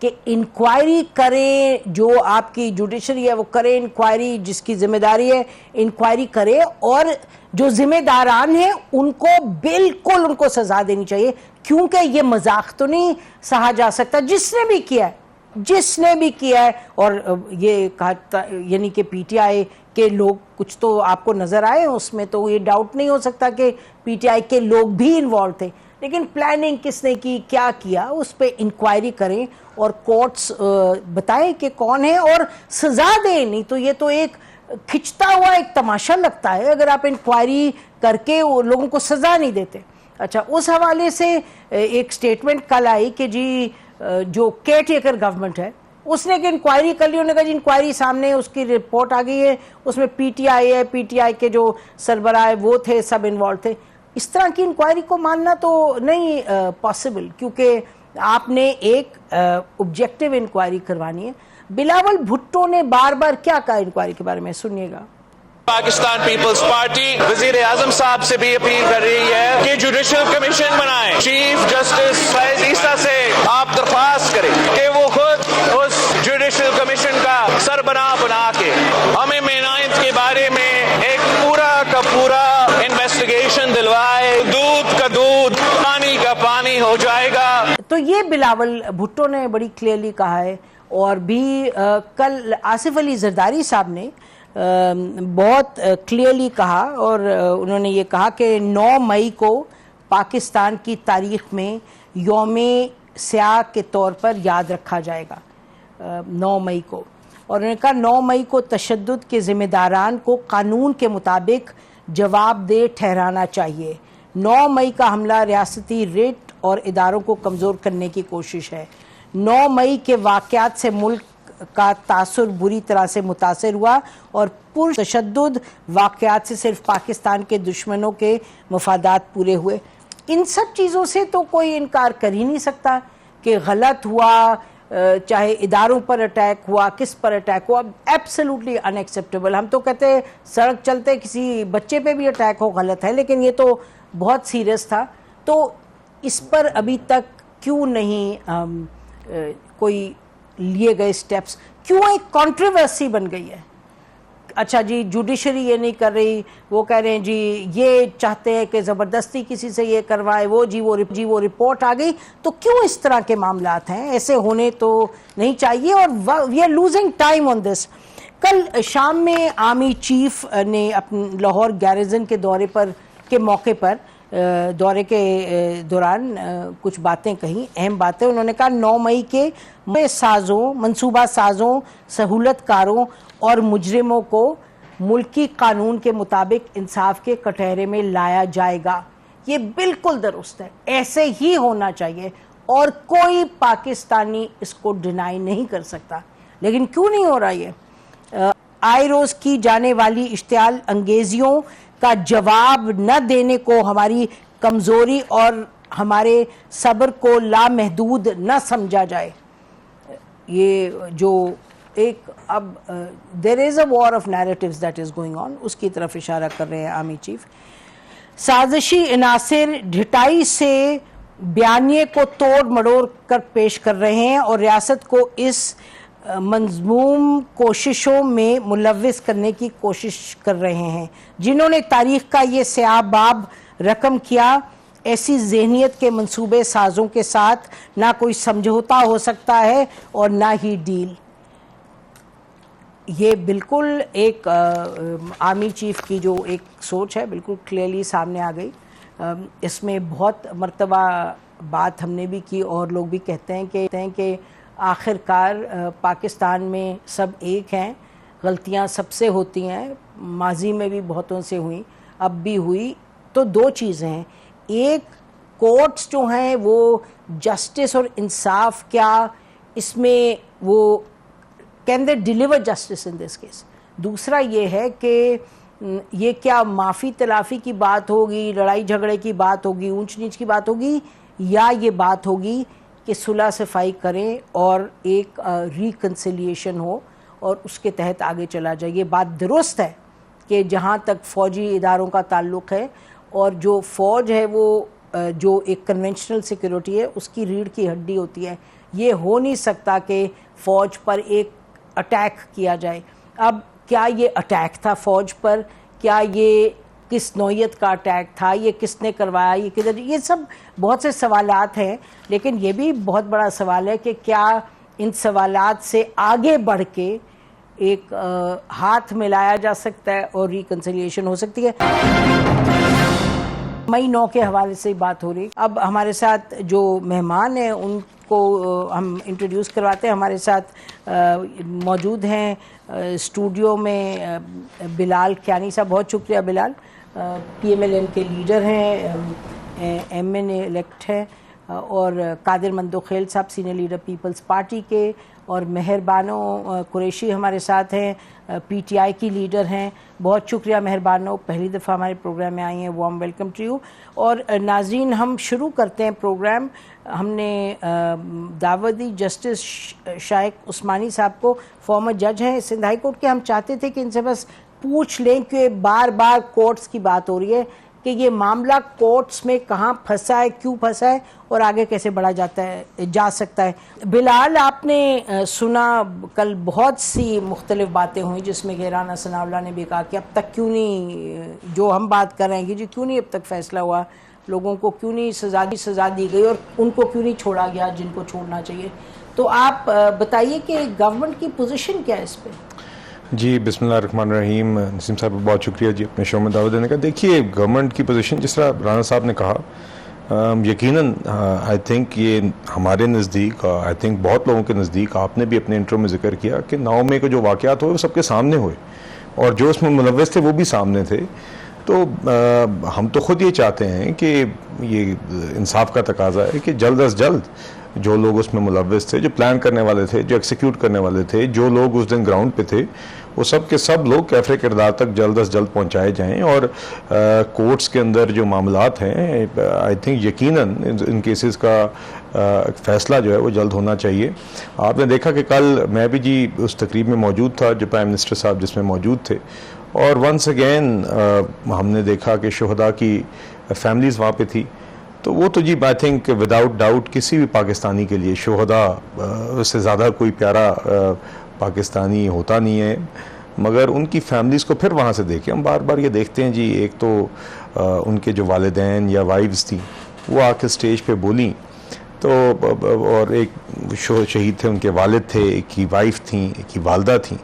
کہ انکوائری کریں, جو آپ کی جوڈیشری ہے وہ کرے انکوائری, جس کی ذمہ داری ہے انکوائری کرے, اور جو ذمہ داران ہیں ان کو بالکل ان کو سزا دینی چاہیے, کیونکہ یہ مذاق تو نہیں سہا جا سکتا. جس نے بھی کیا ہے اور یہ کہا یعنی کہ پی ٹی آئی کے لوگ کچھ تو آپ کو نظر آئے اس میں, تو یہ ڈاؤٹ نہیں ہو سکتا کہ پی ٹی آئی کے لوگ بھی انوالو تھے, لیکن پلاننگ کس نے کی, کیا کیا, اس پہ انکوائری کریں اور کورٹس بتائیں کہ کون ہے اور سزا دیں. نہیں تو یہ تو ایک کھچتا ہوا ایک تماشا لگتا ہے اگر آپ انکوائری کر کے لوگوں کو سزا نہیں دیتے. اچھا, اس حوالے سے ایک سٹیٹمنٹ کل آئی کہ جی جو کیئر ٹیکر گورنمنٹ ہے اس نے کہ انکوائری کر لی, انہوں نے کہا جی انکوائری سامنے, اس کی رپورٹ آ گئی ہے, اس میں پی ٹی آئی ہے, پی ٹی آئی کے جو سربراہ وہ تھے سب انوالو تھے. اس طرح کی انکوائری کو ماننا تو نہیں پاسبل, کیونکہ آپ نے ایک آبجیکٹیو انکوائری کروانی ہے. بلاول بھٹو نے بار بار کیا کہا انکوائری کے بارے میں, سنیے گا. پاکستان پیپلز پارٹی وزیر اعظم صاحب سے بھی اپیل کر رہی ہے کہ جوڈیشل کمیشن بنائیں. چیف جسٹس فیض عیسیٰ سے آپ درخواست کریں کہ وہ خود اس جوڈیشل کمیشن کا سربراہ بنا کے ہمیں مے 9 کے بارے میں ایک پورا کا پورا انویسٹیگیشن دلوائے. دودھ کا دودھ, پانی کا پانی ہو جائے گا. تو یہ بلاول بھٹو نے بڑی کلیئرلی کہا ہے, اور بھی کل آصف علی زرداری صاحب نے بہت کلیئرلی کہا, اور انہوں نے یہ کہا کہ 9 مئی کو پاکستان کی تاریخ میں یوم سیاہ کے طور پر یاد رکھا جائے گا, 9 مئی کو. اور انہوں نے کہا 9 مئی کو تشدد کے ذمہ داران کو قانون کے مطابق جواب دہ ٹھہرانا چاہیے. 9 مئی کا حملہ ریاستی ریٹ اور اداروں کو کمزور کرنے کی کوشش ہے. 9 مئی کے واقعات سے ملک کا تاثر بری طرح سے متاثر ہوا, اور پرتشدد واقعات سے صرف پاکستان کے دشمنوں کے مفادات پورے ہوئے. ان سب چیزوں سے تو کوئی انکار کر ہی نہیں سکتا کہ غلط ہوا, چاہے اداروں پر اٹیک ہوا, کس پر اٹیک ہوا, ایبسلیوٹلی ان ایکسیپٹیبل. ہم تو کہتے ہیں سڑک چلتے کسی بچے پہ بھی اٹیک ہو غلط ہے, لیکن یہ تو بہت سیریس تھا. تو اس پر ابھی تک کیوں نہیں کوئی لیے گئے سٹیپس, کیوں ایک کنٹروورسی بن گئی ہے؟ اچھا جی جوڈیشری یہ نہیں کر رہی, وہ کہہ رہے ہیں جی یہ چاہتے ہیں کہ زبردستی کسی سے یہ کروائے, وہ رپورٹ آ گئی. تو کیوں اس طرح کے معاملات ہیں؟ ایسے ہونے تو نہیں چاہیے, اور we are losing time on this. کل شام میں آرمی چیف نے اپنے لاہور گیریزن کے موقع پر دورے کے دوران کچھ باتیں کہیں, اہم باتیں. انہوں نے کہا 9 مئی کے منصوبہ سازوں, سہولت کاروں اور مجرموں کو ملکی قانون کے مطابق انصاف کے کٹہرے میں لایا جائے گا. یہ بالکل درست ہے, ایسے ہی ہونا چاہیے, اور کوئی پاکستانی اس کو ڈینائی نہیں کر سکتا. لیکن کیوں نہیں ہو رہا یہ؟ آئے روز کی جانے والی اشتعال انگیزیوں کا جواب نہ دینے کو ہماری کمزوری اور ہمارے صبر کو لامحدود نہ سمجھا جائے. یہ جو ایک اب there is a war of narratives that is going on, اس کی طرف اشارہ کر رہے ہیں آرمی چیف. سازشی عناصر ڈھٹائی سے بیانیے کو توڑ مڑوڑ کر پیش کر رہے ہیں اور ریاست کو اس منظوم کوششوں میں ملوث کرنے کی کوشش کر رہے ہیں. جنہوں نے تاریخ کا یہ سیاہ باب رقم کیا, ایسی ذہنیت کے منصوبے سازوں کے ساتھ نہ کوئی سمجھوتا ہو سکتا ہے اور نہ ہی ڈیل. یہ بالکل ایک آرمی چیف کی جو ایک سوچ ہے بالکل کلیئرلی سامنے آ گئی. اس میں بہت مرتبہ بات ہم نے بھی کی اور لوگ بھی کہتے ہیں کہ آخر کار پاکستان میں سب ایک ہیں, غلطیاں سب سے ہوتی ہیں, ماضی میں بھی بہتوں سے ہوئیں, اب بھی ہوئی. تو 2 چیزیں ہیں, ایک کورٹس جو ہیں وہ جسٹس اور انصاف کیا اس میں وہ can they deliver justice in this case. دوسرا یہ ہے کہ یہ کیا معافی تلافی کی بات ہوگی, لڑائی جھگڑے کی بات ہوگی, اونچ نیچ کی بات ہوگی, یا یہ بات ہوگی کہ صلح صفائی کریں اور ایک ریکنسیلیشن ہو اور اس کے تحت آگے چلا جائے. یہ بات درست ہے کہ جہاں تک فوجی اداروں کا تعلق ہے, اور جو فوج ہے وہ جو ایک کنونشنل سیکیورٹی ہے اس کی ریڑھ کی ہڈی ہوتی ہے, یہ ہو نہیں سکتا کہ فوج پر ایک اٹیک کیا جائے. اب کیا یہ اٹیک تھا فوج پر؟ کیا یہ کس نوعیت کا اٹیک تھا؟ یہ کس نے کروایا؟ یہ کدھر؟ یہ سب بہت سے سوالات ہیں، لیکن یہ بھی بہت بڑا سوال ہے کہ کیا ان سوالات سے آگے بڑھ کے ایک ہاتھ ملایا جا سکتا ہے اور ریکنسیلیشن ہو سکتی ہے. مئی 9 کے حوالے سے بات ہو رہی. اب ہمارے ساتھ جو مہمان ہیں ان کو ہم انٹروڈیوس کرواتے ہیں. ہمارے ساتھ موجود ہیں اسٹوڈیو میں بلال کیانی صاحب. بہت شکریہ بلال. پی ایم ایل این کے لیڈر ہیں، ایم این اے الیکٹ ہیں، اور قادر مندوخیل صاحب سینئر لیڈر پیپلز پارٹی کے، اور مہر بانو قریشی ہمارے ساتھ ہیں، پی ٹی آئی کی لیڈر ہیں. بہت شکریہ مہر بانو، پہلی دفعہ ہمارے پروگرام میں آئی ہیں. Warm welcome to you. اور ناظرین، ہم شروع کرتے ہیں پروگرام. ہم نے دعوت دی جسٹس شائق عثمانی صاحب کو، فارمر جج ہیں سندھ ہائی کورٹ کے. ہم چاہتے تھے کہ ان سے بس پوچھ لیں کہ بار بار کورٹس کی بات ہو رہی ہے کہ یہ معاملہ کورٹس میں کہاں پھنسا ہے، کیوں پھنسا ہے، اور آگے کیسے بڑھا جا سکتا ہے. بلال، آپ نے سنا کل بہت سی مختلف باتیں ہوئیں جس میں کہ رانا ثناء اللہ نے بھی کہا کہ اب تک کیوں نہیں، جو ہم بات کر رہے ہیں کہ جی کیوں نہیں اب تک فیصلہ ہوا، لوگوں کو کیوں نہیں سزا دی گئی، اور ان کو کیوں نہیں چھوڑا گیا جن کو چھوڑنا چاہیے. تو آپ بتائیے کہ گورنمنٹ کی پوزیشن کیا ہے اس پہ؟ جی بسم اللہ الرحمن الرحیم. نسیم صاحب بہت شکریہ جی اپنے شو میں دعوت دینے کا. دیکھیے گورنمنٹ کی پوزیشن جس طرح رانا صاحب نے کہا، یقیناً آئی تھنک یہ ہمارے نزدیک، آئی تھنک بہت لوگوں کے نزدیک، آپ نے بھی اپنے انٹرو میں ذکر کیا کہ 9 مئی کو جو واقعات ہوئے وہ سب کے سامنے ہوئے، اور جو اس میں ملوث تھے وہ بھی سامنے تھے. تو ہم تو خود یہ چاہتے ہیں کہ یہ انصاف کا تقاضا ہے کہ جلد از جلد جو لوگ اس میں ملوث تھے، جو پلان کرنے والے تھے، جو ایکسیکیوٹ کرنے والے تھے، جو لوگ اس دن گراؤنڈ پہ تھے، وہ سب کے سب لوگ کیفر کردار تک جلد از جلد پہنچائے جائیں. اور کورٹس کے اندر جو معاملات ہیں، آئی تھنک یقیناً ان کیسز کا فیصلہ جو ہے وہ جلد ہونا چاہیے. آپ نے دیکھا کہ کل میں بھی جی اس تقریب میں موجود تھا جو پرائم منسٹر صاحب جس میں موجود تھے، اور ونس اگین ہم نے دیکھا کہ شہداء کی فیملیز وہاں پہ تھی. تو وہ تو جی آئی تھنک وداؤٹ ڈاؤٹ کسی بھی پاکستانی کے لیے شہداء سے زیادہ کوئی پیارا پاکستانی ہوتا نہیں ہے. مگر ان کی فیملیز کو پھر وہاں سے دیکھیں، ہم بار بار یہ دیکھتے ہیں جی، ایک تو ان کے جو والدین یا وائفز تھیں وہ آ کے اسٹیج پہ بولیں، تو اور ایک شہید تھے ان کے والد تھے، ایک کی وائف تھیں، ایک کی والدہ تھیں.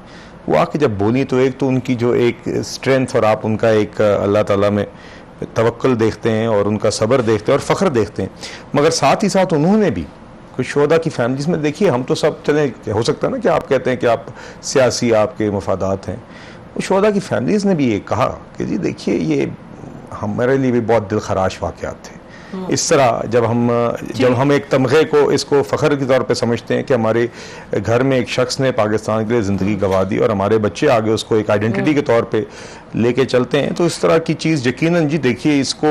وہ آ کے جب بولیں تو ایک تو ان کی جو ایک اسٹرینتھ، اور آپ ان کا ایک اللہ تعالیٰ میں توکل دیکھتے ہیں اور ان کا صبر دیکھتے ہیں اور فخر دیکھتے ہیں. مگر ساتھ ہی ساتھ انہوں نے بھی کچھ شہداء کی فیملیز میں دیکھیے، ہم تو سب چلیں، ہو سکتا ہے نا کہ آپ کہتے ہیں کہ آپ سیاسی آپ کے مفادات ہیں، وہ شہداء کی فیملیز نے بھی یہ کہا کہ جی دیکھیے یہ ہمارے لیے بھی بہت دل خراش واقعات تھے. اس طرح جب ہم ایک تمغے کو اس کو فخر کے طور پہ سمجھتے ہیں کہ ہمارے گھر میں ایک شخص نے پاکستان کے لیے زندگی گنوا دی اور ہمارے بچے آگے اس کو ایک آئیڈینٹی کے طور پہ لے کے چلتے ہیں، تو اس طرح کی چیز یقیناً جی دیکھیے اس کو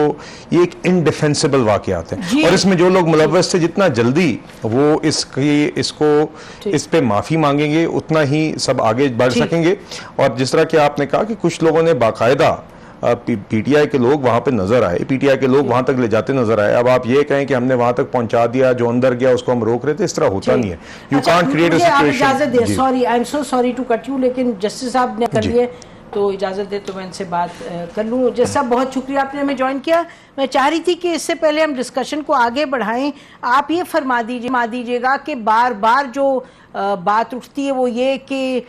یہ ایک انڈیفینسیبل واقعات ہیں. اور اس میں جو لوگ ملوث تھے جتنا جلدی وہ اس پہ معافی مانگیں گے اتنا ہی سب آگے بڑھ سکیں گے. اور جس طرح کہ آپ نے کہا کہ کچھ لوگوں نے باقاعدہ پی ٹی آئی کے لوگ وہاں پہ نظر آئے، پی ٹی آئی کے لوگ وہاں تک لے جاتے نظر آئے. اب آپ یہ کہیں کہ ہم نے وہاں تک پہنچا دیا، جو اندر گیا اس کو ہم روک رہے تھے، اس طرح ہوتا نہیں ہے. You can't create a situation. اجازت دیں، sorry I am so sorry to cut you, لیکن جسٹس صاحب نے کر لیے تو اجازت دے تو میں ان سے بات کر لوں. جسٹس صاحب بہت شکریہ آپ نے ہمیں جوائن کیا. میں چاہ رہی تھی کہ اس سے پہلے ہم ڈسکشن کو آگے بڑھائیں، آپ یہ فرما دیجیے گا کہ بار بار جو بات اٹھتی ہے وہ یہ کہ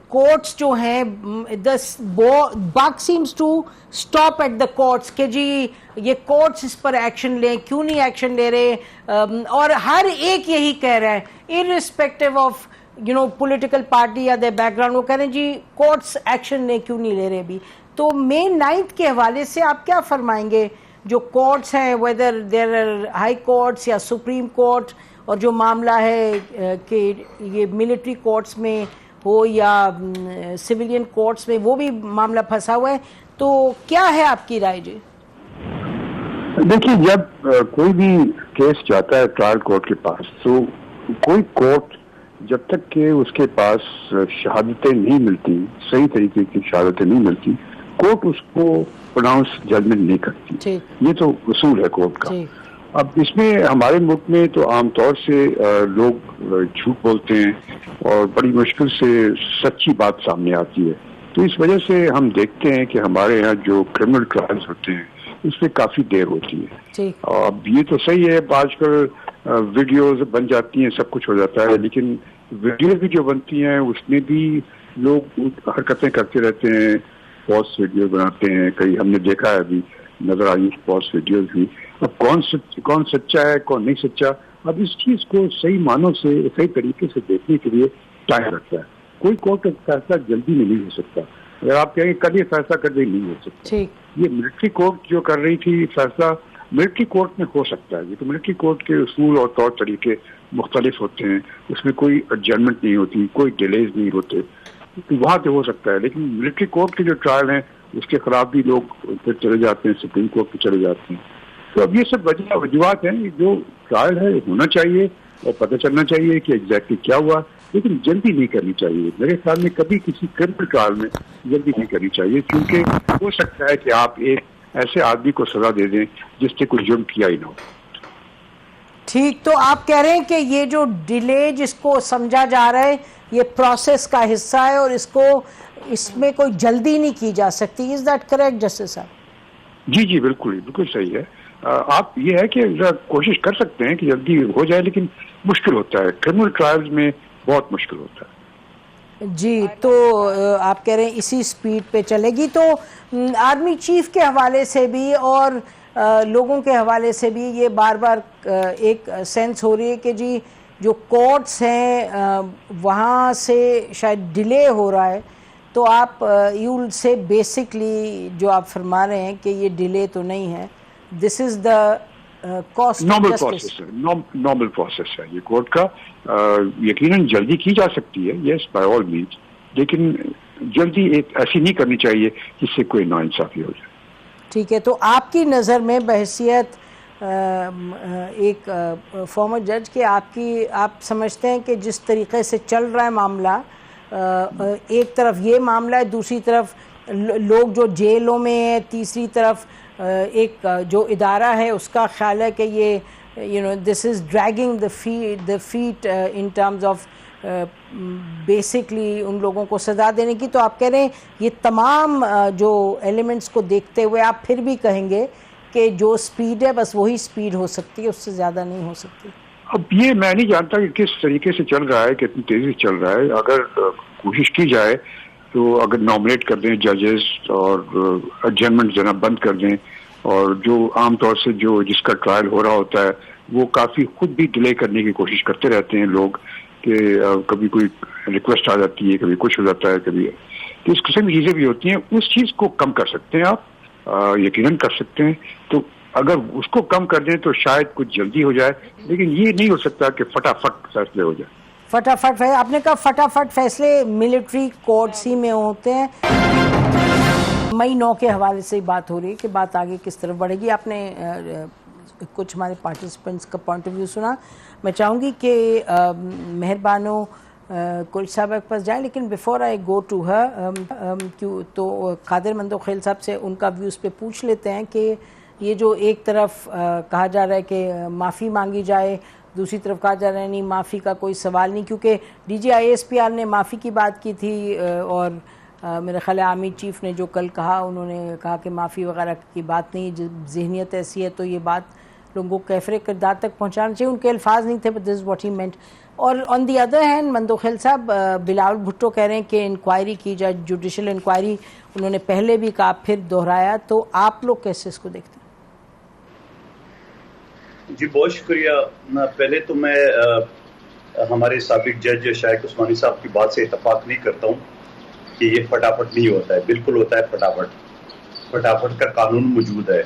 کورٹس جو ہیں buck seems to stop at the courts کہ جی یہ کورٹس اس پر ایکشن لیں، کیوں نہیں ایکشن لے رہے. اور ہر ایک یہی کہہ رہا ہے irrespective of پولیٹیکل پارٹی یا their background، وہ کہہ رہے ہیں جی کورٹس ایکشن لیں، کیوں نہیں لے رہے بھی. تو May 9 کے حوالے سے آپ کیا فرمائیں گے؟ جو کورٹس ہیں whether there are high courts یا سپریم کورٹ، اور جو معاملہ ہے کہ یہ ملٹری کورٹس میں ہو یا سویلین کورٹس میں، وہ بھی معاملہ پھنسا ہوا ہے. تو کیا ہے آپ کی رائے جی؟ دیکھیے، جب کوئی بھی کیس جاتا ہے ٹرائل کورٹ کے پاس، تو کوئی کورٹ جب تک کہ اس کے پاس شہادتیں نہیں ملتی، صحیح طریقے کی شہادتیں نہیں ملتی، کورٹ اس کو پروناؤنس ججمنٹ نہیں کرتی. یہ تو اصول ہے کورٹ کا. اب اس میں ہمارے ملک میں تو عام طور سے لوگ جھوٹ بولتے ہیں اور بڑی مشکل سے سچی بات سامنے آتی ہے. تو اس وجہ سے ہم دیکھتے ہیں کہ ہمارے یہاں جو کرمنل ٹرائلز ہوتے ہیں اس میں کافی دیر ہوتی ہے. اب یہ تو صحیح ہے آج کل ویڈیوز بن جاتی ہیں, سب کچھ ہو جاتا ہے, لیکن ویڈیوز بھی جو بنتی ہیں اس میں بھی لوگ حرکتیں کرتے رہتے ہیں, فالس ویڈیو بناتے ہیں. کئی ہم نے دیکھا ہے ابھی نظر آئی فالس ویڈیوز بھی. اب کون سچا ہے کون نہیں سچا, اب اس چیز کو صحیح معنوں سے صحیح طریقے سے دیکھنے کے لیے ٹائم لگتا ہے. کوئی کورٹ کا فیصلہ جلدی میں نہیں ہو سکتا. اگر آپ کہیں کل یہ فیصلہ کر دیں نہیں ہو سکتا. یہ ملٹری کورٹ جو کر رہی تھی فیصلہ ملٹری کورٹ میں ہو سکتا ہے. یہ تو ملٹری کورٹ کے اصول اور طور طریقے مختلف ہوتے ہیں, اس میں کوئی ایڈجرمنٹ نہیں ہوتی, کوئی ڈیلیز نہیں ہوتے, وہاں پہ ہو سکتا ہے. لیکن ملٹری کورٹ کے جو ٹرائل ہیں اس کے خلاف بھی لوگ پھر چلے جاتے ہیں, سپریم کورٹ پہ چلے جاتے ہیں. تو اب یہ سب وجوہات ہیں. جو ٹرائل ہے ہونا چاہیے اور پتہ چلنا چاہیے کہ ایگزیکٹلی کیا ہوا, لیکن جلدی نہیں کرنی چاہیے. میرے خیال میں کبھی کسی کرمنل ٹرائل میں جلدی نہیں کرنی چاہیے, کیونکہ ہو سکتا ہے کہ آپ ایک ایسے آدمی کو سزا دے دیں جس نے کوئی جرم کیا ہی نہ ہو. ٹھیک, تو آپ کہہ رہے ہیں کہ یہ جو ڈیلے جس کو سمجھا جا رہا ہے یہ پروسیس کا حصہ ہے اور اس میں کوئی جلدی نہیں کی جا سکتی. از دیٹ کریکٹ جسٹس صاحب؟ جی بالکل صحیح ہے. آپ یہ ہے کہ کوشش کر سکتے ہیں کہ جلدی ہو جائے, لیکن مشکل ہوتا ہے. کرمنل ٹرائلز میں بہت مشکل ہوتا ہے. جی, تو آپ کہہ رہے ہیں اسی سپیڈ پہ چلے گی. تو آرمی چیف کے حوالے سے بھی اور لوگوں کے حوالے سے بھی یہ بار بار ایک سینس ہو رہی ہے کہ جی جو کورٹس ہیں وہاں سے شاید ڈیلے ہو رہا ہے. تو آپ یو ول سے بیسکلی جو آپ فرما رہے ہیں کہ یہ ڈیلے تو نہیں ہے, this is the cost of justice. Normal process ہے یہ کورٹ کا. یقیناً جلدی کی جا سکتی ہے, یس بائی آل مینس, لیکن جلدی ایسی نہیں کرنی چاہیے جس سے کوئی ناانصافی ہو جائے. ٹھیک ہے, تو آپ کی نظر میں بحیثیت ایک فارمر جج کے آپ سمجھتے ہیں کہ جس طریقے سے چل رہا ہے معاملہ, ایک طرف یہ معاملہ ہے, دوسری طرف لوگ جو جیلوں میں ہیں, تیسری طرف ایک جو ادارہ ہے اس کا خیال ہے کہ یہ this is dragging the feet in terms of basically ان لوگوں کو سزا دینے کی. تو آپ کہہ رہے ہیں یہ تمام جو ایلیمنٹس کو دیکھتے ہوئے آپ پھر بھی کہیں گے کہ جو سپیڈ ہے بس وہی سپیڈ ہو سکتی ہے, اس سے زیادہ نہیں ہو سکتی. اب یہ میں نہیں جانتا کہ کس طریقے سے چل رہا ہے, کتنی تیزی سے چل رہا ہے. اگر کوشش کی جائے تو اگر نامنیٹ کر دیں ججز اور ایڈجرمنٹ ذرا بند کر دیں, اور جو عام طور سے جس کا ٹرائل ہو رہا ہوتا ہے وہ کافی خود بھی ڈیلے کرنے کی کوشش کرتے رہتے ہیں لوگ, کہ کبھی کوئی ریکویسٹ آ جاتی ہے, کبھی کچھ ہو جاتا ہے, کبھی تو اس قسم کی چیزیں بھی ہوتی ہیں. اس چیز کو کم کر سکتے ہیں آپ, یقیناً کر سکتے ہیں. تو اگر اس کو کم کر دیں تو شاید کچھ جلدی ہو جائے, لیکن یہ نہیں ہو سکتا کہ فٹافٹ فیصلے ہو جائے. فٹافٹ آپ نے کہا فٹافٹ فیصلے ملٹری کورٹس ہی میں ہوتے ہیں. مئی 9 کے حوالے سے بات ہو رہی ہے کہ بات آگے کس طرف بڑھے گی. آپ نے کچھ ہمارے پارٹیسپینٹس کا پوائنٹ آف ویو سنا. میں چاہوں گی کہ مہربانو کوچ صاحب کے پاس جائیں, لیکن before I go to her تو قادر مندوخیل صاحب سے ان کا ویوز پہ پوچھ لیتے ہیں کہ یہ جو ایک طرف کہا جا رہا ہے کہ معافی مانگی جائے, دوسری طرف کہا جا رہا ہے نہیں معافی کا کوئی سوال نہیں, کیونکہ ڈی جی IASPR نے معافی کی بات کی تھی اور میرے خیال آرمی چیف نے جو کل کہا انہوں نے کہا کہ معافی وغیرہ کی بات نہیں, ذہنیت ایسی ہے تو یہ بات لوگوں کو کیفر کردار تک پہنچانا چاہیے. ان کے الفاظ نہیں تھے, but this is what he meant. اور آن دی ادر ہینڈ مندوخیل صاحب, بلاول بھٹو کہہ رہے ہیں کہ انکوائری کی جائے, جوڈیشل انکوائری انہوں نے پہلے بھی کہا پھر دہرایا. تو آپ لوگ کیسے اس کو دیکھتے ہیں؟ جی بہت شکریہ. پہلے تو میں ہمارے سابق جج شائق عثمانی صاحب کی بات سے اتفاق نہیں کرتا ہوں کہ یہ فٹافٹ نہیں ہوتا ہے. بالکل ہوتا ہے فٹافٹ. فٹافٹ کا قانون موجود ہے.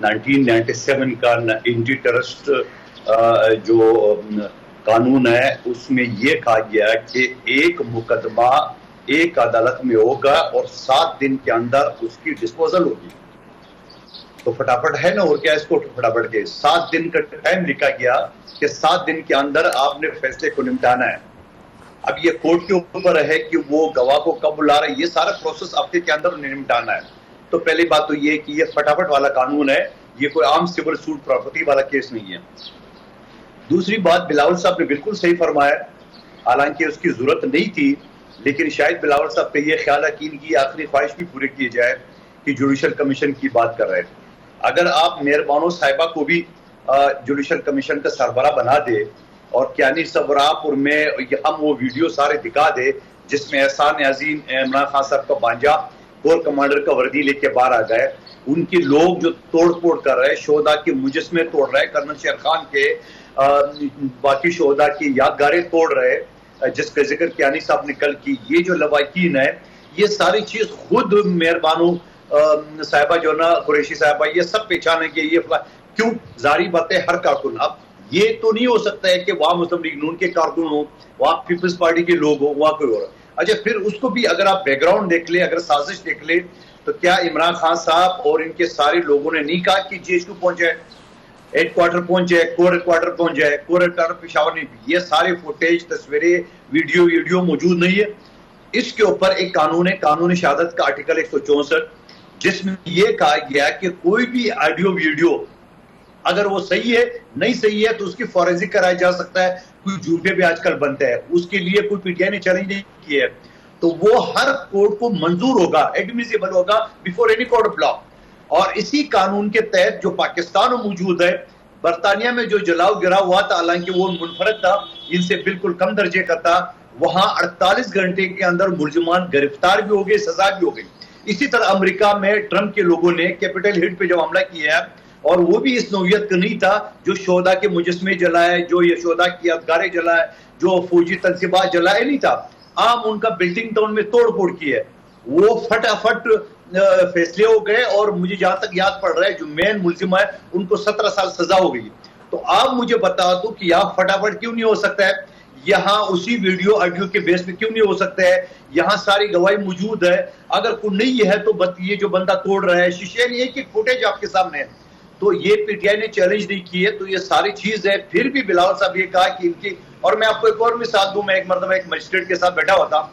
1997 کا اینٹی ٹرسٹ جو قانون ہے اس میں یہ کہا گیا کہ ایک مقدمہ ایک عدالت میں ہوگا اور 7 دن کے اندر اس کی ڈسپوزل ہوگی. تو فٹافٹ ہے نا, اور کیا اس کو فٹافٹ کے 7 دن کا ٹائم لکھا گیا کہ 7 دن کے اندر آپ نے فیصلے کو نمٹانا ہے. اب یہ کورٹ کے اوپر ہے کہ وہ گواہ کو کب بلا رہا ہے, یہ سارا پروسیس ہفتے کے اندر نمٹانا ہے. تو پہلی بات تو یہ کہ یہ فٹافٹ والا قانون ہے. یہ کوئی عام سول سوٹ پراپرٹی والا کیس نہیں ہے. دوسری بات بلاول صاحب نے بالکل صحیح فرمایا, حالانکہ اس کی ضرورت نہیں تھی, لیکن شاید بلاول صاحب کا یہ خیال ہے کہ ان کی آخری خواہش بھی پوری کی جائے کہ جوڈیشل کمیشن کی بات کر رہے ہیں. اگر آپ مہربانو صاحبہ کو بھی جوڈیشل کمیشن کا سربراہ بنا دے اور کیانی صاحب اور میں ہم وہ ویڈیو سارے دکھا دے جس میں احسان عظیم عمران خان صاحب کا بانجا کور کمانڈر کا وردی لے کے باہر آ گئے, ان کے لوگ جو توڑ پھوڑ کر رہے, شہداء کے مجسمے توڑ رہے, کرنل شیر خان کے باقی شہداء کی یادگاریں توڑ رہے, جس کا ذکر کیانی صاحب نے کل کی, یہ جو لواحقین ہے یہ ساری چیز خود مہربانو صاحبہ جو نا قریشی صاحبہ یہ سب پہچانے کے یہ کیوں ظاہری باتیں ہر کارکن. اب یہ تو نہیں ہو سکتا ہے کہ وہاں مسلم لیگ نون کے کارکن ہوں, وہاں پیپلز پارٹی کے لوگ ہوں, وہاں کوئی اور. اچھا پھر اس کو بھی اگر آپ بیک گراؤنڈ دیکھ لیں, اگر سازش دیکھ لیں, تو کیا عمران خان صاحب اور ان کے سارے لوگوں نے نہیں کہا کہ GHQ پہنچ جائے, ہیڈ کوارٹر پہنچ جائے, کور ہیڈ کوارٹر پہنچ جائے, کور ہیڈ کوارٹر پشاور نہیں. یہ سارے فوٹیج تصویریں ویڈیو موجود نہیں ہے. اس کے اوپر ایک قانون ہے, قانون شہادت کا آرٹیکل 164, جس میں یہ کہا گیا کہ کوئی بھی آڈیو ویڈیو اگر وہ صحیح ہے نہیں صحیح ہے تو اس کی فورینسک کرایا جا سکتا ہے. کوئی جھوٹے بھی آج کل بنتے ہیں, اس کے لیے کوئی PTI نے چیلنج نہیں کی ہے, تو وہ ہر کورٹ کو منظور ہوگا, ایڈمیسیبل ہوگا before any court of law. اور اسی قانون کے تحت جو پاکستان میں موجود ہے, برطانیہ میں جو جلاؤ گرا ہوا تھا, حالانکہ وہ منفرد تھا, ان سے بالکل کم درجے کا تھا, وہاں 48 گھنٹے کے اندر ملزمان گرفتار بھی ہو گئے, سزا بھی ہو گئی. اسی طرح امریکہ میں ٹرمپ کے لوگوں نے کیپٹل ہل پہ جب حملہ کیا ہے, اور وہ بھی اس نوعیت کا نہیں تھا, جو شہداء کے مجسمے جلائے, جو یہ شہداء کی یادگاریں جلائے, جو فوجی تنصیبات جلائے نہیں تھا, عام ان کا بلڈنگ ٹاؤن میں توڑ پھوڑ کی ہے. وہ فٹافٹ فیصلے ہو گئے, اور مجھے جہاں تک یاد پڑ رہا ہے جو مین ملزم ہے ان کو 17 سال سزا ہو گئی. تو آپ مجھے بتا دو کہ یہاں فٹافٹ کیوں نہیں ہو سکتا ہے, یہاں اسی ویڈیو آڈیو کے بیس پہ کیوں نہیں ہو سکتا ہے, یہاں ساری گواہی موجود ہے. اگر کوئی نہیں ہے تو یہ جو بندہ توڑ رہا ہے, شیشے نہیں ہے کہ فوٹیج آپ کے سامنے ہے, تو یہ PTI نے چیلنج نہیں کی ہے, تو یہ ساری چیز ہے. پھر بھی بلاول صاحب یہ کہا کہ ان کی, اور میں آپ کو ایک اور مثال دوں, میں ایک مرتبہ ایک مجسٹریٹ کے ساتھ بیٹھا ہوا تھا,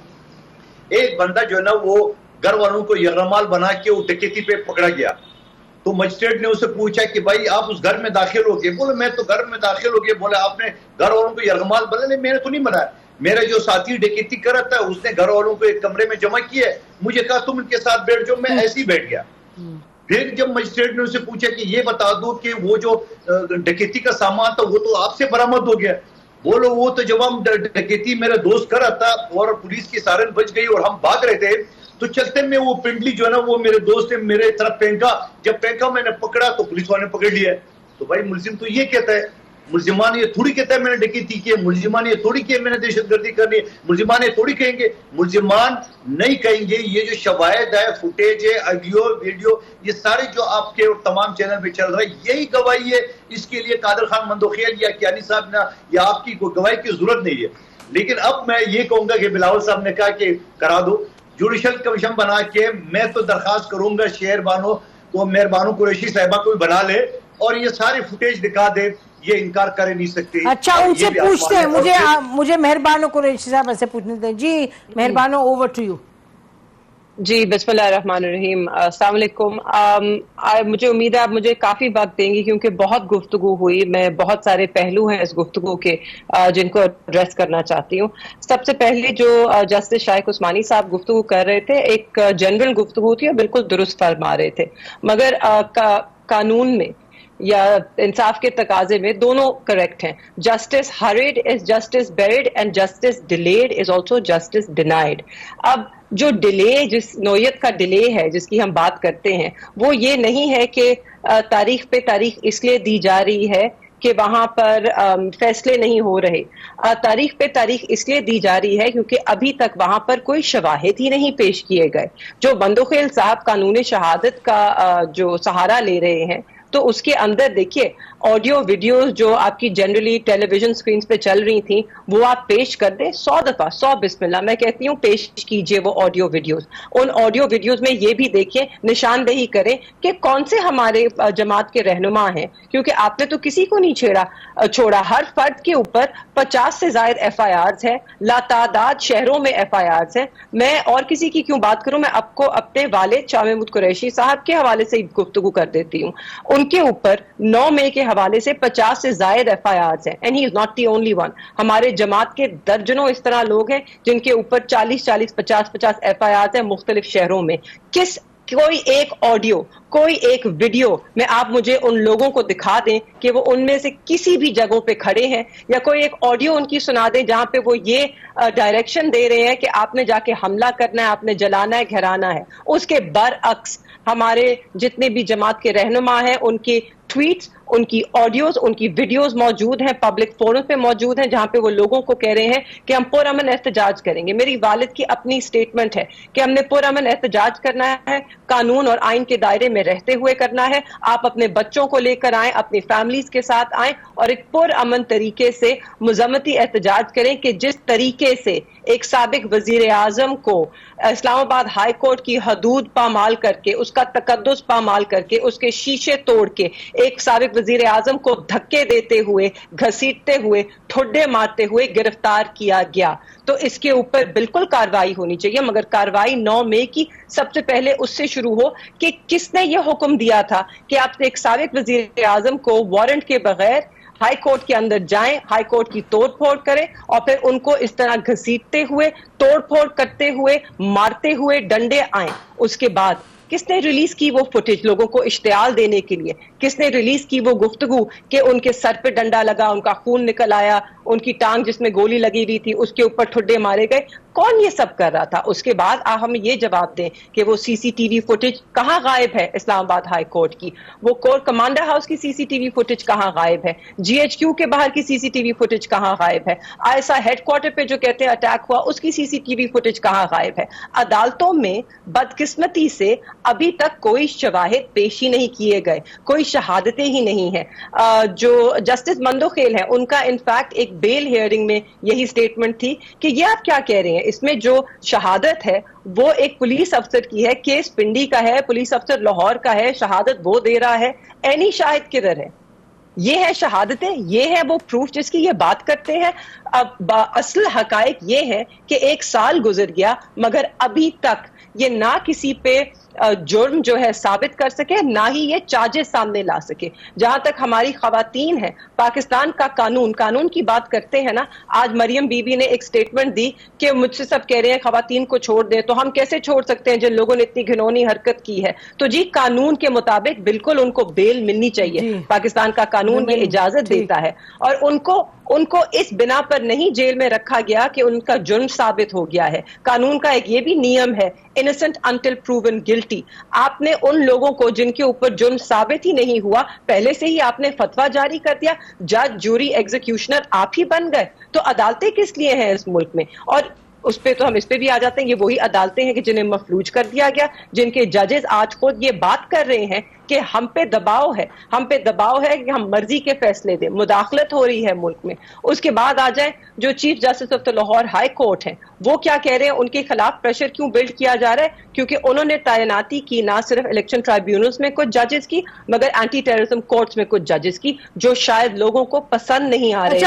ایک بندہ جو ہے نا وہ گھر والوں کو یرغمال بنا کے وہ ڈکیتی پہ پکڑا گیا. تو مجسٹریٹ نے اسے پوچھا کہ بھائی آپ اس گھر میں داخل ہو گئے؟ بولے میں تو گھر میں داخل ہو گئے. بولے آپ نے گھر والوں کو یرغمال بنا؟ نہیں میں نے تو نہیں بنایا, میرا جو ساتھی ڈکیتی کر رہا تھا اس نے گھر والوں کو ایک کمرے میں جمع کیا ہے, مجھے کہا تم ان کے ساتھ بیٹھ جاؤ, میں ایسے ہی بیٹھ گیا. پھر جب مجسٹریٹ نے اسے پوچھا کہ یہ بتا دو کہ وہ جو ڈکیتی کا سامان تھا وہ تو آپ سے برآمد ہو گیا. بولو وہ تو جب ہم ڈکیتی میرا دوست کر رہا تھا اور پولیس کی سائرن بج گئی اور ہم بھاگ رہے تھے, تو چلتے میں وہ پنڈلی جو ہے نا وہ میرے دوست نے میرے طرف پھینکا, جب پھینکا میں نے پکڑا تو پولیس والے نے پکڑ لیا. تو بھائی ملزم تو یہ کہتا ہے, ملزمان یہ تھوڑی کہتا ہے میں نے ڈکیتی کی ہے, ملزمان یہ تھوڑی کہ میں نے دہشت گردی کرنی ہے, ملزمان یہ تھوڑی کہیں گے, ملزمان نہیں کہیں گے. یہ جو شواہد ہے, فوٹیج ہے, آڈیو ویڈیو, یہ سارے جو آپ کے تمام چینل پہ چل رہا ہے, یہی گواہی ہے. اس کے لیے قادر خان مندوخیل یا کیانی صاحب نے یا آپ کی کوئی گواہی کی ضرورت نہیں ہے. لیکن اب میں یہ کہوں گا کہ بلاول صاحب نے کہا کہ کرا دو جوڈیشل کمیشن بنا کے, میں تو درخواست کروں گا شہر بانو کو, مہربانو قریشی صاحبہ کو بھی بنا لے اور یہ ساری فوٹیج دکھا دے, یہ انکار کر نہیں سکتے. اچھا ان سے پوچھتے ہیں, مجھے مہربانو قریشی صاحب ایسے پوچھنے دیں. جی مہربانو, اوور ٹو یو. جی بسم اللہ الرحمن الرحیم. السلام علیکم. مجھے امید ہے آپ مجھے کافی وقت دیں گی کیونکہ بہت گفتگو ہوئی, میں بہت سارے پہلو ہیں اس گفتگو کے جن کو ایڈریس کرنا چاہتی ہوں. سب سے پہلے جو جسٹس شائق عثمانی صاحب گفتگو کر رہے تھے, ایک جنرل گفتگو تھی اور بالکل درست فرما رہے تھے, مگر قانون میں یا انصاف کے تقاضے میں دونوں کریکٹ ہیں. Justice ہریڈ is justice buried and justice delayed is also justice denied. اب جو ڈیلے, جس نوعیت کا ڈیلے ہے جس کی ہم بات کرتے ہیں, وہ یہ نہیں ہے کہ تاریخ پہ تاریخ اس لیے دی جا رہی ہے کہ وہاں پر فیصلے نہیں ہو رہے. تاریخ پہ تاریخ اس لیے دی جا رہی ہے کیونکہ ابھی تک وہاں پر کوئی شواہد ہی نہیں پیش کیے گئے. جو مندوخیل صاحب قانون شہادت کا جو سہارا لے رہے ہیں, تو اس کے اندر دیکھیے آڈیو ویڈیوز جو آپ کی جنرلی ٹیلی ویژن سکرینز پہ چل رہی تھیں وہ آپ پیش کر دیں 100 دفعہ, 100 بسم اللہ میں کہتی ہوں پیش کیجئے وہ آڈیو ویڈیوز. ان آڈیو ویڈیوز میں یہ بھی دیکھیں, نشاندہی کریں کہ کون سے ہمارے جماعت کے رہنما ہیں, کیونکہ آپ نے تو کسی کو نہیں چھوڑا. ہر فرد کے اوپر 50 سے زائد FIRs ہیں, لاتعداد شہروں میں FIRs ہیں. میں اور کسی کی کیوں بات کروں, میں آپ کو اپنے والد شاہ محمود قریشی صاحب کے حوالے سے گفتگو کر دیتی ہوں. ان کے اوپر 9 مئی کے حوالے سے 50 سے زائد FIRs ہیں, and he is not the only one. ہمارے جماعت کے درجنوں اس طرح لوگ ہیں جن کے اوپر 40 50 FIRs ہیں مختلف شہروں میں. کوئی ایک آڈیو, کوئی ایک ویڈیو میں آپ مجھے ان لوگوں کو دکھا دیں کہ وہ ان میں سے کسی بھی جگہوں پہ کھڑے ہیں, یا کوئی ایک آڈیو ان کی سنا دیں جہاں پہ وہ یہ ڈائریکشن دے رہے ہیں کہ آپ نے جا کے حملہ کرنا ہے, آپ نے جلانا ہے, گھرانا ہے. اس کے برعکس ہمارے جتنے بھی جماعت کے رہنما ہیں ان کی ٹویٹس, ان کی آڈیوز, ان کی ویڈیوز موجود ہیں, پبلک فورم پہ موجود ہیں, جہاں پہ وہ لوگوں کو کہہ رہے ہیں کہ ہم پرامن احتجاج کریں گے. میری والد کی اپنی سٹیٹمنٹ ہے کہ ہم نے پرامن احتجاج کرنا ہے, قانون اور آئین کے دائرے میں رہتے ہوئے کرنا ہے. آپ اپنے بچوں کو لے کر آئیں, اپنی فیملیز کے ساتھ آئیں اور ایک پرامن طریقے سے مذمتی احتجاج کریں کہ جس طریقے سے ایک سابق وزیر اعظم کو اسلام آباد ہائی کورٹ کی حدود پامال کر کے, اس کا تقدس پامال کر کے, اس کے شیشے توڑ کے ایک سابق وزیر اعظم کو دھکے دیتے ہوئے, گھسیٹتے ہوئے, ٹھڈے مارتے ہوئے گرفتار کیا گیا. تو اس کے اوپر بالکل کارروائی ہونی چاہیے, مگر کارروائی 9 مئی کی سب سے پہلے اس سے شروع ہو کہ کس نے یہ حکم دیا تھا کہ آپ ایک سابق وزیر اعظم کو وارنٹ کے بغیر ہائی کورٹ کے اندر جائیں, ہائی کورٹ کی توڑ پھوڑ کریں اور پھر ان کو اس طرح گھسیٹتے ہوئے, توڑ پھوڑ کرتے ہوئے, مارتے ہوئے ڈنڈے آئیں. اس کے بعد کس نے ریلیز کی وہ فوٹیج لوگوں کو اشتعال دینے کے لیے؟ کس نے ریلیز کی وہ گفتگو کہ ان کے سر پہ ڈنڈا لگا, ان کا خون نکل آیا, ان کی ٹانگ جس میں گولی لگی ہوئی تھی اس کے اوپر ٹھڈے مارے گئے؟ کون یہ سب کر رہا تھا؟ اس کے بعد آپ ہمیں یہ جواب دیں کہ وہ CCTV فوٹیج کہاں غائب ہے اسلام آباد ہائی کورٹ کی, وہ کورٹ کمانڈر ہاؤس کی CCTV فوٹیج کہاں غائب ہے, GHQ کے باہر کی CCTV فوٹیج کہاں غائب ہے, ISI ہیڈ کوارٹر پہ جو کہتے ہیں اٹیک ہوا اس کی CCTV فوٹیج کہاں غائب ہے؟ عدالتوں میں بدقسمتی سے ابھی تک کوئی شواہد پیش ہی نہیں کیے گئے, کوئی شہادتیں ہی نہیں ہیں. جو جسٹس مندوخیل ہیں ان کا انفیکٹ ایک بیل ہیئرنگ میں یہی سٹیٹمنٹ تھی کہ یہ آپ کیا کہہ رہے ہیں, اس میں جو شہادت ہے وہ ایک پولیس افسر کی ہے, کیس پنڈی کا ہے, پولیس افسر لاہور کا ہے, شہادت وہ دے رہا ہے, اینی شاہد کدھر ہے؟ یہ ہے شہادتیں, یہ ہے وہ پروف جس کی یہ بات کرتے ہیں. اب اصل حقائق یہ ہے کہ 1 سال گزر گیا مگر ابھی تک یہ نہ کسی پہ جرم جو ہے ثابت کر سکے, نہ ہی یہ چارجز سامنے لا سکے. جہاں تک ہماری خواتین ہیں, پاکستان کا قانون کی بات کرتے ہیں نا, آج مریم بی بی نے ایک سٹیٹمنٹ دی کہ مجھ سے سب کہہ رہے ہیں خواتین کو چھوڑ دیں, تو ہم کیسے چھوڑ سکتے ہیں جن لوگوں نے اتنی گھنونی حرکت کی ہے؟ تو جی قانون کے مطابق بالکل ان کو بیل ملنی چاہیے, پاکستان کا قانون یہ اجازت دیتا ہے, اور ان کو اس بنا پر نہیں جیل میں رکھا گیا کہ ان کا جرم ثابت ہو گیا ہے. قانون کا ایک یہ بھی نیم ہے, innocent until proven guilty. آپ نے ان لوگوں کو جن کے اوپر جرم ثابت ہی نہیں ہوا پہلے سے ہی آپ نے فتویٰ جاری کر دیا, جج, جوری, ایگزیکیوشنر آپ ہی بن گئے. تو عدالتیں کس لیے ہیں اس ملک میں؟ اور اس پہ تو ہم اس پہ بھی آ جاتے ہیں, یہ وہی عدالتیں ہیں کہ جنہیں مفلوج کر دیا گیا, جن کے ججز آج خود یہ بات کر رہے ہیں کہ ہم پہ دباؤ ہے کہ ہم مرضی کے فیصلے دیں, مداخلت ہو رہی ہے ملک میں. اس کے بعد آ جائیں جو chief justice of the Lahore high court ہیں, وہ کیا کہہ رہے ہیں, ان کے خلاف پریشر کیوں بلڈ کیا جا رہا ہے؟ کیونکہ انہوں نے تعیناتی کی نہ صرف الیکشن ٹرائیبیونلز میں کچھ ججز کی مگر اینٹی ٹیررزم کورٹس میں کچھ ججز کی, جو شاید لوگوں کو پسند نہیں آ رہے.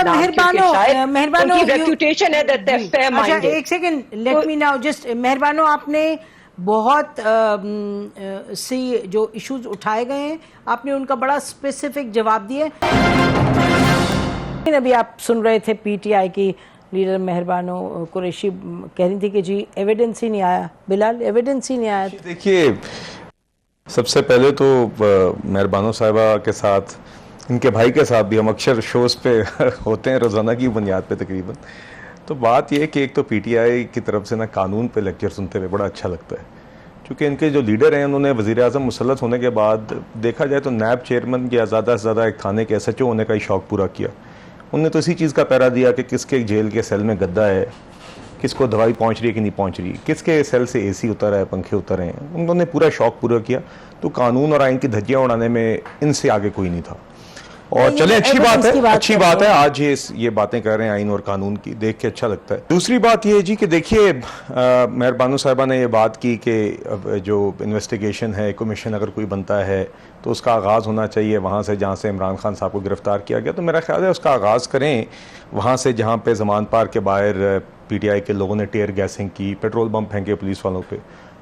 ایک second, let me now just, Mehrbano, آپ نے بہت سی جو ایشوز اٹھائے گئے ہیں آپ نے ان کا بڑا اسپیسیفک جواب دیا. ابھی آپ سن رہے تھے پی ٹی آئی کی لیڈر مہربانو قریشی کہہ رہی تھی کہ جی ایویڈنس ہی نہیں آیا. بلال, ایویڈنس ہی نہیں آیا. دیکھیے, سب سے پہلے تو مہربانو صاحبہ کے ساتھ, ان کے بھائی کے ساتھ بھی ہم اکثر شوز پہ ہوتے ہیں روزانہ کی بنیاد پہ تقریباً. تو بات یہ ہے کہ ایک تو پی ٹی آئی کی طرف سے نا قانون پہ لیکچر سنتے ہوئے بڑا اچھا لگتا ہے, کیونکہ ان کے جو لیڈر ہیں انہوں نے وزیر اعظم مسلط ہونے کے بعد دیکھا جائے تو نیب چیئرمین یا زیادہ سے زیادہ ایک تھانے کے SHO ہونے کا ہی شوق پورا کیا. انہوں نے تو اسی چیز کا پیرا دیا کہ کس کے جیل کے سیل میں گدا ہے, کس کو دوائی پہنچ رہی ہے کہ نہیں پہنچ رہی, کس کے سیل سے AC اترا ہے, پنکھے اترے ہیں. انہوں نے پورا شوق پورا کیا. تو قانون اور آئین کی دھجیاں اڑانے میں ان سے آگے کوئی نہیں تھا. اور چلیں, اچھی بات ہے آج یہ باتیں کر رہے ہیں آئین اور قانون کی, دیکھ کے اچھا لگتا ہے. دوسری بات یہ ہے جی کہ دیکھیے, مہربانو صاحبہ نے یہ بات کی کہ جو انویسٹیگیشن ہے, کمیشن اگر کوئی بنتا ہے تو اس کا آغاز ہونا چاہیے وہاں سے جہاں سے عمران خان صاحب کو گرفتار کیا گیا. تو میرا خیال ہے اس کا آغاز کریں وہاں سے جہاں پہ زمان پارک کے باہر PTI کے لوگوں نے ٹیئر گیسنگ کی, پیٹرول بم پھینکے پولیس والوں پہ.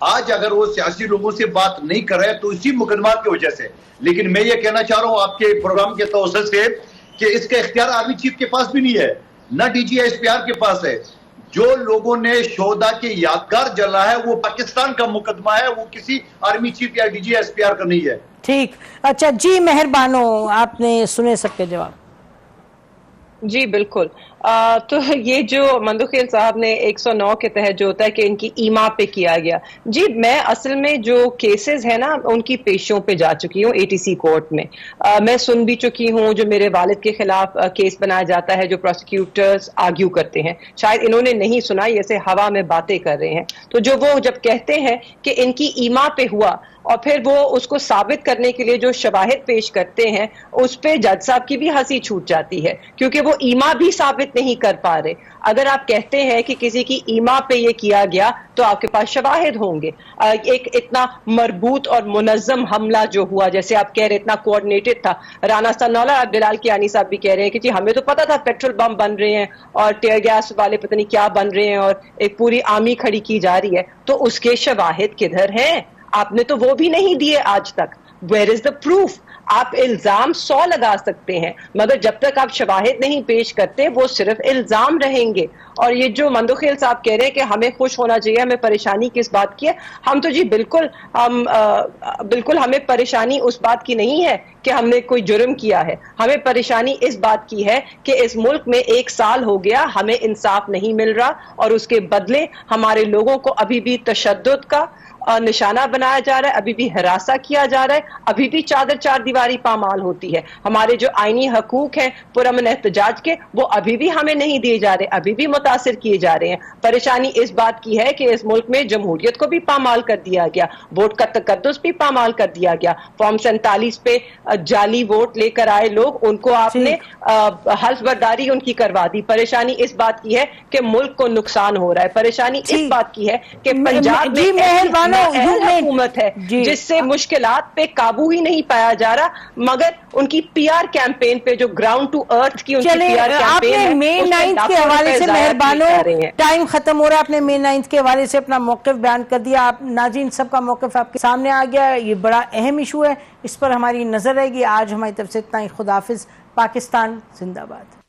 آج اگر وہ سیاسی لوگوں سے بات نہیں کر رہے تو اسی مقدمات کی وجہ سے. لیکن میں یہ کہنا چاہ رہا ہوں آپ کے پروگرام کے توسط سے کہ اس کا اختیار آرمی چیف کے پاس بھی نہیں ہے, نہ D G S P R کے پاس ہے. جو لوگوں نے شہداء کے یادگار جلا ہے وہ پاکستان کا مقدمہ ہے, وہ کسی آرمی چیف یا D G S P R کا نہیں ہے. ٹھیک, اچھا جی مہربانو, آپ نے سنے سب کے جواب. جی بالکل. تو یہ جو مندوخیل صاحب نے 109 کے تحت جو ہوتا ہے کہ ان کی ایما پہ کیا گیا, جی میں اصل میں جو کیسز ہیں نا ان کی پیشوں پہ جا چکی ہوں اے ٹی سی کورٹ میں. میں سن بھی چکی ہوں جو میرے والد کے خلاف کیس بنایا جاتا ہے, جو پروسیکیوٹرز آرگیو کرتے ہیں. شاید انہوں نے نہیں سنا, ایسے ہوا میں باتیں کر رہے ہیں. تو جو وہ جب کہتے ہیں کہ ان کی ایما پہ ہوا اور پھر وہ اس کو ثابت کرنے کے لیے جو شواہد پیش کرتے ہیں اس پہ جج صاحب کی بھی ہنسی چھوٹ جاتی ہے, کیونکہ وہ ایما بھی ثابت نہیں کر پا رہے. اگر آپ کہتے ہیں کہ کسی کی ایما پہ یہ کیا گیا تو آپ کے پاس شواہد ہوں گے. ایک اتنا مربوط اور منظم حملہ جو ہوا, جیسے آپ کہہ رہے اتنا کوآرڈینیٹڈ تھا. رانا ثناءاللہ بلال کیانی صاحب بھی کہہ رہے ہیں کہ جی ہمیں تو پتا تھا پیٹرول بم بن رہے ہیں اور ٹیئر گیس والے پتہ نہیں کیا بن رہے ہیں اور ایک پوری آرمی کھڑی کی جا رہی ہے. تو اس کے شواہد کدھر ہیں؟ آپ نے تو وہ بھی نہیں دیے آج تک. Where is the proof? آپ الزام 100 لگا سکتے ہیں مگر جب تک آپ شواہد نہیں پیش کرتے وہ صرف الزام رہیں گے. اور یہ جو مندوخیل صاحب کہہ رہے ہیں کہ ہمیں خوش ہونا چاہیے, ہمیں پریشانی کس بات کی ہے, ہم تو جی بالکل ہمیں پریشانی اس بات کی نہیں ہے کہ ہم نے کوئی جرم کیا ہے. ہمیں پریشانی اس بات کی ہے کہ اس ملک میں 1 سال ہو گیا ہمیں انصاف نہیں مل رہا اور اس کے بدلے ہمارے لوگوں کو ابھی بھی تشدد کا نشانہ بنایا جا رہا ہے, ابھی بھی ہراساں کیا جا رہا ہے, ابھی بھی چار دیواری پامال ہوتی ہے. ہمارے جو آئینی حقوق ہیں پرامن احتجاج کے وہ ابھی بھی ہمیں نہیں دیے جا رہے, ابھی بھی متاثر کیے جا رہے ہیں. پریشانی اس بات کی ہے کہ اس ملک میں جمہوریت کو بھی پامال کر دیا گیا, ووٹ کا تقدس بھی پامال کر دیا گیا. فارم 47 پہ جعلی ووٹ لے کر آئے لوگ, ان کو آپ نے حلف برداری ان کی کروا دی. پریشانی اس بات کی ہے کہ ملک کو نقصان ہو رہا ہے. پریشانی اس بات کی ہے کہ پنجاب میں حکومت ہے جس سے مشکلات پہ قابو ہی نہیں پایا جا رہا, مگر ان کی پی آر کیمپین پہ جو گراؤنڈ ٹو ارتھ کی ان کی پی آر کیمپین ہے, مے 9 کے حوالے سے مہربانوں ٹائم ختم ہو رہا ہے. آپ نے مے 9 کے حوالے سے اپنا موقف بیان کر دیا. آپ ناظرین سب کا موقف آپ کے سامنے آ گیا. یہ بڑا اہم ایشو ہے, اس پر ہماری نظر رہے گی. آج ہماری طرف سے اتنا ہی. خدا حافظ. پاکستان زندہ باد.